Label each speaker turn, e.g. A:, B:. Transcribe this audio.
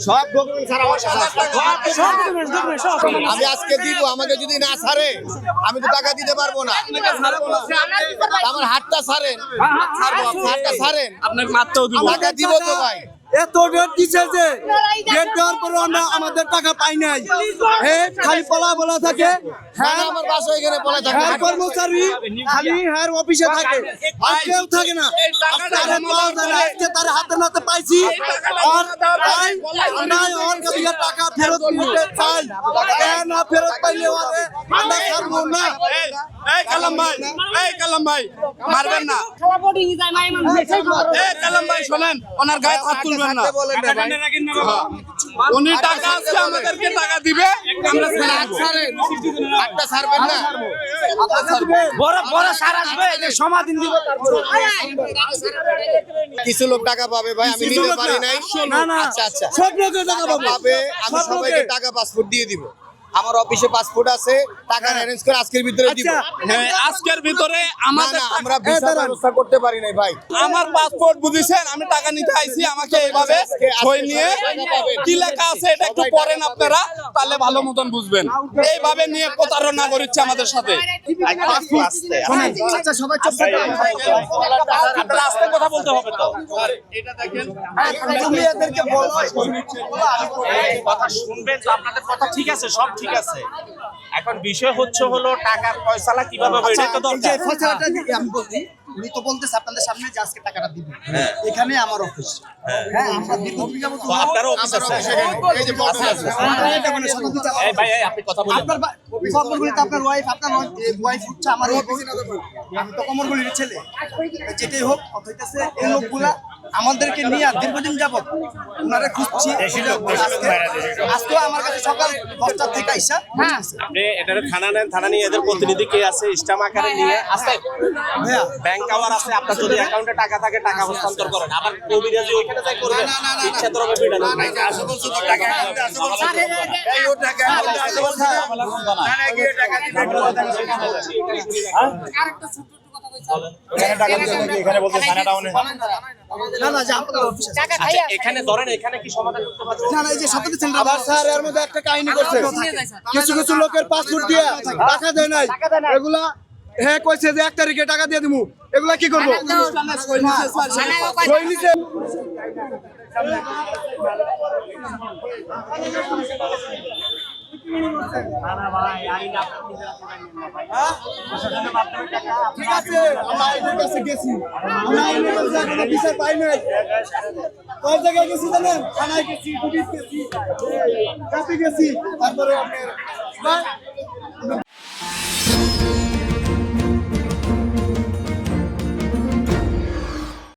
A: সব ডকুমেন্ট ছাড়া আমার কাছে আমি আজকে দিব, আমাকে যদি না ছাড়ে আমি তো টাকা দিতে পারবো না। আমার হাতটা ছাড়েন, হাতটা ছাড়েন,
B: আপনাকে মারতেও দিব,
A: টাকা দিব তো ভাই।
C: এত রেট দিচ্ছে যে রেট দেওয়ার পরে আমরা আমাদের টাকা পাই নাই। খালি পলা বলা থাকে,
A: হ্যাঁ আমার বাসা এখানে পড়ে থাকে,
C: হ্যাঁ কর্মচারী খালি হ্যাঁ অফিসে থাকে, আর কেউ থাকে না। আজকে তার হাতে নাতে পাইছি, আর তাই আমরা ওর কাছে টাকা ফেরত নিতে চাই। না ফেরত পাইলে আমরা ছাড়বো না।
B: এই কালাম ভাই মারবেন না। এই কালাম ভাই শোনেন, ওনার গায়ে হাত তুলবেন না। উনি টাকা আছে, আমাদেরকে টাকা দিবে, আমরা
A: হাতটা ছাড়বেন না।
C: বড় বড় সার আসবে, সমাধান দিব।
A: কিছু লোক টাকা পাবে ভাই, আমি নিতে পারি নাই।
C: না না,
A: আচ্ছা আচ্ছা,
C: সব লোকের টাকা
A: পাবে, আমি সবাইকে টাকা পাসপোর্ট দিয়ে দিব। আমার অফিসে পাসপোর্ট আছে, টাকা অ্যারেঞ্জ করে আজকের ভিতরে দিব।
B: হ্যাঁ আজকের ভিতরে আমাদের
A: আমরা ভিসা ব্যবস্থা করতে পারি নাই ভাই।
B: আমার পাসপোর্ট বুঝিছেন, আমি টাকা নিতে আইছি, আমাকে এইভাবে সই নিয়ে কি লেখা আছে এটা একটু পড়েন আপনারা, তাহলে ভালো মতন বুঝবেন। এইভাবে নিয়ে প্রতারণা করছে আমাদের সাথে।
C: আচ্ছা সবাই চুপ থাকো।
B: আপনারা আস্তে কথা বলতে হবে তো। এটা দেখেন,
C: তুমি এদেরকে বলো
D: কথা শুনবেন তো, আপনাদের কথা ঠিক আছে, সব ঠিক আছে। এখন বিষয় হলো টাকার ফয়সালা কিভাবে হবে, এটা তো দরকার।
C: ফয়সালাটা আমি বলছি, উনি তো বলতেছে আপনাদের সামনে যে আজকে টাকাটা দিবে। এখানে আমার অফিস, হ্যাঁ আমরা দীর্ঘদিন যাবত
D: আপনারও অফিস আছে,
A: এই যে বড় আছে।
D: এই ভাই আপনি কথা বলেন।
C: আপনার কমরগুলি তো আপনার ওয়াইফ, আপনার ওয়াইফ হচ্ছে আমার এই বউ। আমি তো কমরগুলির ছেলে। যেটাই হোক কথা হইতেছে, এই লোকগুলা আমাদেরকে নিয়ে দীর্ঘদিন যাবত ওনারা খুঁজছি। আজকে আমার কাছে সকাল 10টা থেকে আইসা,
D: আপনি এটা থানা নেন, থানা নিয়ে এদের প্রতিনিধি কে আছে স্টাম্প আকারে নিয়ে আসতে, ব্যাংক আওয়ার আছে, আপনার যদি অ্যাকাউন্টে টাকা থাকে টাকা হস্তান্তর করেন। আবার কবিরাজি ওইখানে যাই করবেন, ইচ্ছা তো হবে বিনা টাকা এখানে ধরেন, এখানে কি সমাধান করতে পারবেন?
C: না না, এই যে সাথে ছেলেরা আবার স্যার এর মধ্যে একটা কাহিনী করছে। কিছু কিছু লোকের পাসপোর্ট দিয়ে টাকা দেয় নাই, এগুলা হ্যাঁ কইছে যে 1 তারিখে টাকা দিয়ে দিমু, এগুলা কি করব? কই নিছে ঠিক আছে, আমরা আইনের কাছে গেছি, আমরা আইনের কাছে কোনো বিচার পাই নাই। কোন জায়গায় গেছি জানেন? থানায় গেছি, পুলিশ গেছি, কাছে গেছি, তারপরে আপনার